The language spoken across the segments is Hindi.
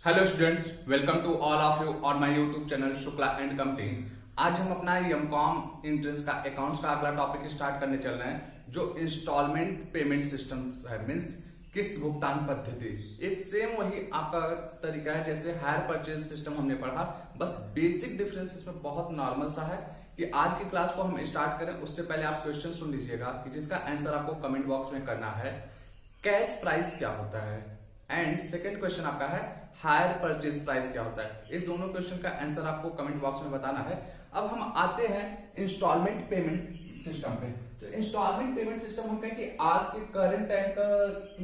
Hello students, welcome to all of you on my YouTube channel Shukla and company. आज हम अपना एमकॉम एंट्रेंस का अकाउंट्स का अगला टॉपिक स्टार्ट करने चल रहे हैं, जो इंस्टॉलमेंट पेमेंट सिस्टम है, मीन्स किस्त भुगतान पद्धति। ये सेम वही आपका तरीका है जैसे हायर परचेज सिस्टम हमने पढ़ा, बस बेसिक डिफरेंस इसमें बहुत नॉर्मल सा है कि आज की क्लास को हम स्टार्ट करें उससे पहले आप क्वेश्चन सुन लीजिएगा कि जिसका आंसर आपको कमेंट बॉक्स में करना है। कैश प्राइस क्या होता है एंड सेकेंड क्वेश्चन आपका है हायर परचेज प्राइस क्या होता है। ये दोनों क्वेश्चन का आंसर आपको कमेंट बॉक्स में बताना है। अब हम आते हैं इंस्टॉलमेंट पेमेंट सिस्टम पे। तो इंस्टॉलमेंट पेमेंट सिस्टम हम कहें कि आज के करंट टाइम का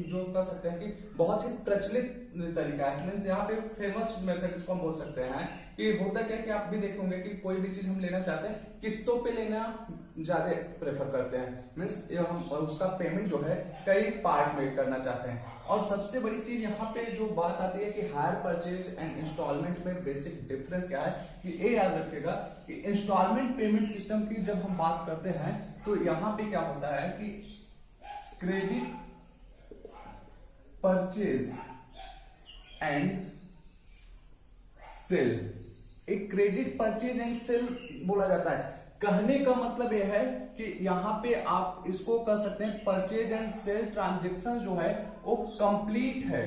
जो कर सकते हैं कि बहुत ही प्रचलित तरीका है, मीन्स यहाँ पे फेमस मेथड इसको हम बोल सकते हैं कि होता क्या कि आप भी देखोगे कि कोई भी चीज हम लेना चाहते हैं किस्तों पे लेना ज्यादा प्रेफर करते हैं, मीन्स हम उसका पेमेंट जो है कई पार्ट में करना चाहते हैं। और सबसे बड़ी चीज यहाँ पे जो बात आती है कि हायर परचेज एंड इंस्टॉलमेंट में बेसिक डिफरेंस क्या है कि ये याद रखिएगा कि इंस्टॉलमेंट पेमेंट सिस्टम की जब हम बात करते हैं तो यहाँ पे क्या होता है कि क्रेडिट परचेज एंड सेल, एक क्रेडिट परचेज एंड सेल बोला जाता है। कहने का मतलब यह है कि यहां पे आप इसको कर सकते हैं परचेज एंड सेल ट्रांजेक्शन जो है वो कंप्लीट है,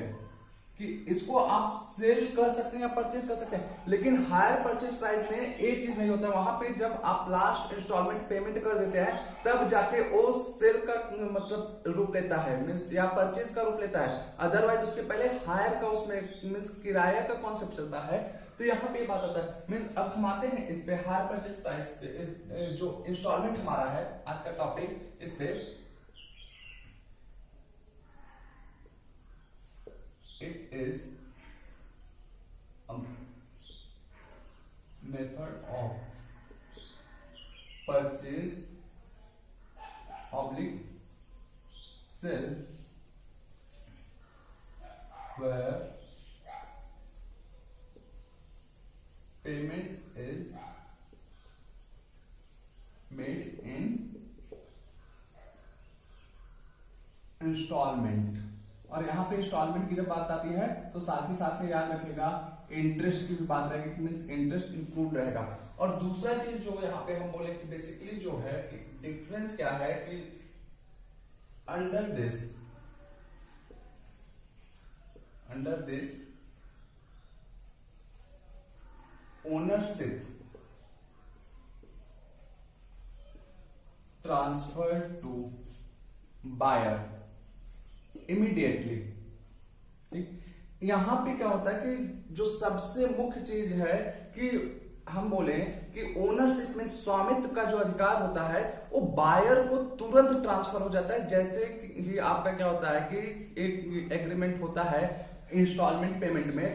कि इसको आप सेल कर सकते हैं या परचेज कर सकते हैं। लेकिन हायर परचेज प्राइस में ये चीज नहीं होता, वहां पे जब आप लास्ट इंस्टॉलमेंट पेमेंट कर देते हैं तब जाके वो सेल का मतलब रूप लेता है, मीन्स या परचेज का रूप लेता है। अदरवाइज उसके पहले हायर का उसमें मीन्स किराया का कॉन्सेप्ट चलता है। तो यहाँ पे बात आता है मीन अब हम आते हैं इस पे हायर परचेज प्राइस पे, जो इंस्टॉलमेंट हमारा है आज का टॉपिक, इस पे it is method of purchase oblique sale where payment is made in instalment. और यहां पे इंस्टॉलमेंट की जब बात आती है तो साथ ही साथ में याद रखिएगा इंटरेस्ट की भी बात रहेगी, मीन्स इंटरेस्ट इंक्लूड रहेगा। और दूसरा चीज जो यहाँ पे हम बोले कि बेसिकली जो है कि डिफरेंस क्या है कि under this ownership transferred to buyer immediately। ठीक, यहां पे क्या होता है कि जो सबसे मुख्य चीज है कि हम बोले कि ओनरशिप में स्वामित्व का जो अधिकार होता है वो बायर को तुरंत ट्रांसफर हो जाता है। जैसे कि आपका क्या होता है कि एक एग्रीमेंट होता है इंस्टॉलमेंट पेमेंट में,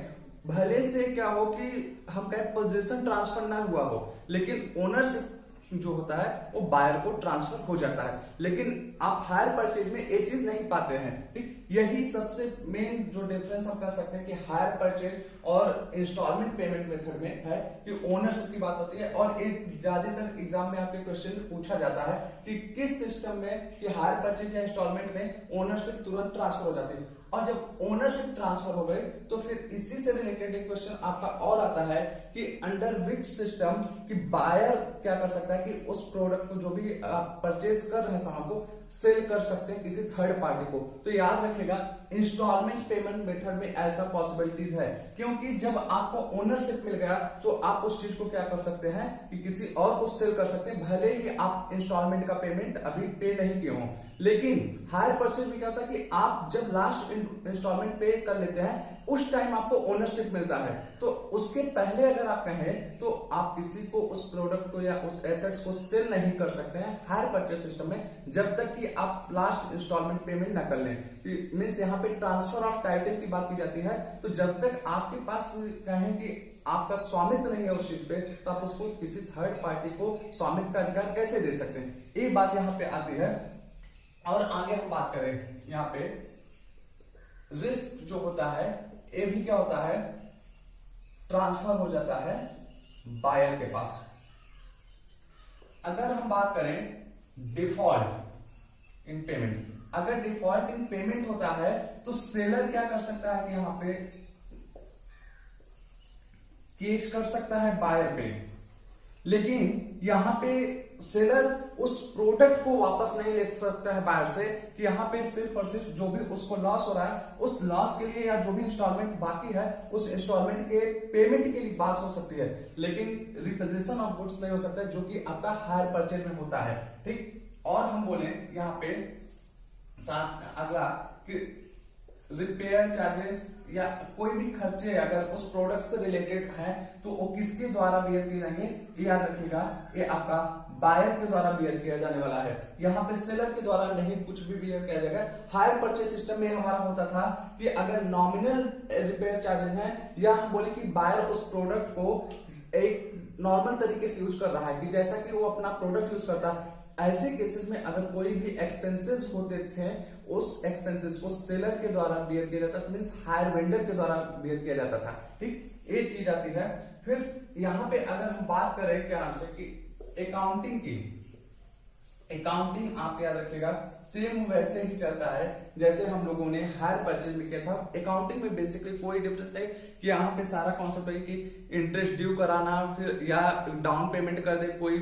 भले से क्या हो कि हम कहें पोजीशन ट्रांसफर ना हुआ हो लेकिन ओनरशिप जो होता है वो बायर को ट्रांसफर हो जाता है। लेकिन आप हायर परचेज में ये चीज नहीं पाते हैं। ठीक, यही सबसे मेन जो डिफरेंस हम कह सकते हैं कि हायर परचेज और इंस्टॉलमेंट पेमेंट मेथड में है कि ओनरशिप की बात होती है। और एक ज्यादातर एग्जाम में आपके क्वेश्चन पूछा जाता है कि किस सिस्टम में कि हायर परचेज या इंस्टॉलमेंट में ओनरशिप तुरंत ट्रांसफर हो जाती है। और जब ओनरशिप ट्रांसफर हो गई तो फिर इसी से रिलेटेड एक क्वेश्चन आपका और आता है कि अंडर विच सिस्टम कि बायर क्या कर सकता है कि उस प्रोडक्ट को जो भी आप परचेज कर रहे हैं सामान को सेल कर सकते हैं किसी थर्ड पार्टी को। तो याद रखिएगा इंस्टॉलमेंट पेमेंट मेथड में ऐसा पॉसिबिलिटीज है, क्योंकि जब आपको ओनरशिप मिल गया तो आप उस चीज को क्या कर सकते हैं कि किसी और को सेल कर सकते हैं, भले ही आप इंस्टॉलमेंट का पेमेंट अभी पे नहीं किए हों। लेकिन हायर परचेज में क्या होता है कि आप जब लास्ट इंस्टॉलमेंट पे कर लेते हैं उस टाइम आपको ओनरशिप मिलता है। तो उसके पहले अगर आप कहें तो आप किसी को उस प्रोडक्ट को या उस एसेट्स को सेल नहीं कर सकते हैं हायर परचेज सिस्टम में जब तक कि आप लास्ट इंस्टॉलमेंट पेमेंट ना कर लें। मीन्स यहाँ पे ट्रांसफर ऑफ टाइटल की बात की जाती है। तो जब तक आपके पास कहें कि आपका स्वामित्व नहीं है उस चीज पे तो आप उसको किसी थर्ड पार्टी को स्वामित्व का अधिकार कैसे दे सकते हैं, ये बात यहाँ पे आती है। और आगे हम बात करें यहाँ पे रिस्क जो होता है ये भी क्या होता है ट्रांसफर हो जाता है बायर के पास। अगर हम बात करें डिफॉल्ट इन पेमेंट, अगर डिफॉल्ट इन पेमेंट होता है तो सेलर क्या कर सकता है कि यहां पे केस कर सकता है बायर पे, लेकिन यहाँ पे सेलर उस प्रोडक्ट को वापस नहीं ले सकता है बायर से, कि यहाँ पे सिर्फ और सिर्फ जो भी उसको लॉस हो रहा है उस लॉस के लिए या जो भी इंस्टॉलमेंट बाकी है उस इंस्टॉलमेंट के पेमेंट के लिए बात हो सकती है, लेकिन रिपोजिशन ऑफ गुड्स नहीं हो सकता है, जो कि आपका हायर परचेज में होता है। ठीक, और हम बोले यहाँ पे साथ अगला कि रिपेयर चार्जेस या कोई भी खर्चे अगर उस प्रोडक्ट से रिलेटेड है तो वो किसके द्वारा बियर किए जाएंगे, याद रखिएगा ये आपका बायर के द्वारा बियर किया जाने वाला है। यहाँ पे सेलर के द्वारा नहीं कुछ भी बियर किया जाएगा। हायर परचेज सिस्टम में हमारा होता था कि अगर नॉमिनल रिपेयर चार्जेस है या हम बोले कि बायर उस प्रोडक्ट को एक नॉर्मल तरीके से यूज कर रहा है कि जैसा कि वो अपना प्रोडक्ट यूज करता है, ऐसे केसेस में अगर कोई भी एक्सपेंसेस होते थे उस एक्सपेंसेस को सेलर के द्वारा बियर किया जाता था, मींस हायर वेंडर के द्वारा बियर किया जाता था। ठीक, एक चीज आती है। फिर यहाँ पे अगर हम बात करें क्या नाम से कि अकाउंटिंग की, अकाउंटिंग आप याद रखिएगा सेम वैसे ही चलता है जैसे हम लोगों ने हायर परचेज में किया था। अकाउंटिंग में बेसिकली कोई डिफरेंस नहीं कि यहाँ पे सारा कॉन्सेप्ट है कि इंटरेस्ट ड्यू कराना फिर या डाउन पेमेंट कर दे कोई,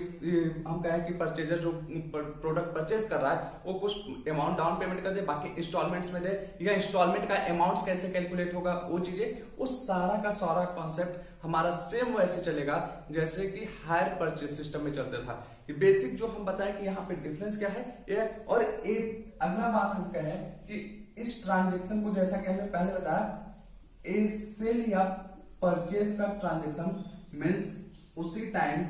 हम कहें कि परचेजर जो प्रोडक्ट परचेज कर रहा है वो कुछ अमाउंट डाउन पेमेंट कर दे, बाकी इंस्टॉलमेंट्स में दे, या इंस्टॉलमेंट का अमाउंट कैसे कैलकुलेट होगा वो चीजें, उस सारा का सारा कॉन्सेप्ट हमारा सेम वैसे चलेगा जैसे कि हायर परचेज सिस्टम में चलता था। बेसिक जो हम बताएं कि यहाँ पे डिफरेंस क्या है ये, और एक अगला बात हम कहें कि इस ट्रांजेक्शन को जैसा कि हमने पहले बताया सेल या परचेज का ट्रांजेक्शन मीन्स उसी टाइम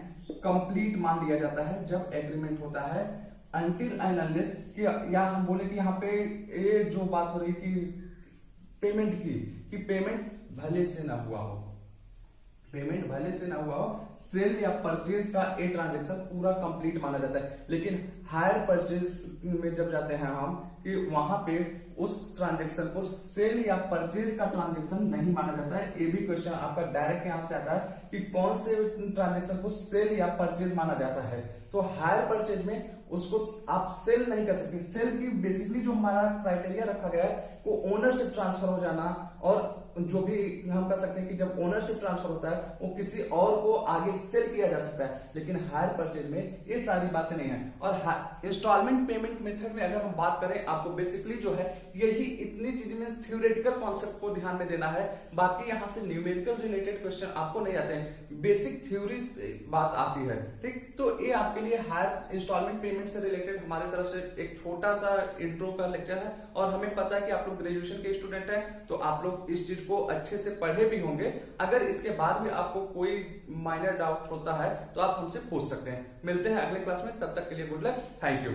कंप्लीट मान लिया जाता है जब एग्रीमेंट होता है, अनटिल एंड अनलेस कि या हम बोले कि यहाँ पे ये जो बात हो रही कि पेमेंट की कि पेमेंट भले से ना हुआ हो, पेमेंट भले से ना हुआ हो, सेल या परचेज का ए ट्रांजैक्शन पूरा कंप्लीट माना जाता है। लेकिन हायर परचेज में जब जाते हैं हम कि वहां पे उस ट्रांजैक्शन को सेल या परचेज का ट्रांजैक्शन नहीं माना जाता है। ये भी क्वेश्चन आपका डायरेक्ट यहां से आता है कि कौन से ट्रांजैक्शन को सेल या परचेज माना जाता है। तो हायर परचेज में उसको आप सेल नहीं कर सकते। सेल की बेसिकली जो हमारा क्राइटेरिया रखा गया है वो ओनर से ट्रांसफर हो जाना, और जो भी हम कह सकते हैं कि जब ओनर से ट्रांसफर होता है वो किसी और को आगे सेल किया जा सकता है। लेकिन हायर परचेज में ये सारी बातें नहीं है। और इंस्टॉलमेंट पेमेंट मेथड में अगर हम बात करें, आपको बेसिकली जो है यही इतनी चीज में थ्योरेटिकल कॉन्सेप्ट को ध्यान में देना है, बाकी यहाँ से न्यूमेरिकल रिलेटेड क्वेश्चन आपको नहीं आते हैं, बेसिक थ्योरी से बात आती है। ठीक, तो ये आपके लिए हायर इंस्टॉलमेंट पेमेंट से रिलेटेड हमारी तरफ से एक छोटा सा इंट्रो का लेक्चर है। और हमें पता है कि आप लोग ग्रेजुएशन के स्टूडेंट हैं तो आप लोग इस चीज को अच्छे से पढ़े भी होंगे। अगर इसके बाद भी आपको कोई माइनर डाउट होता है तो आप हमसे पूछ सकते हैं। मिलते हैं अगले क्लास में, तब तक के लिए गुड लक, थैंक यू।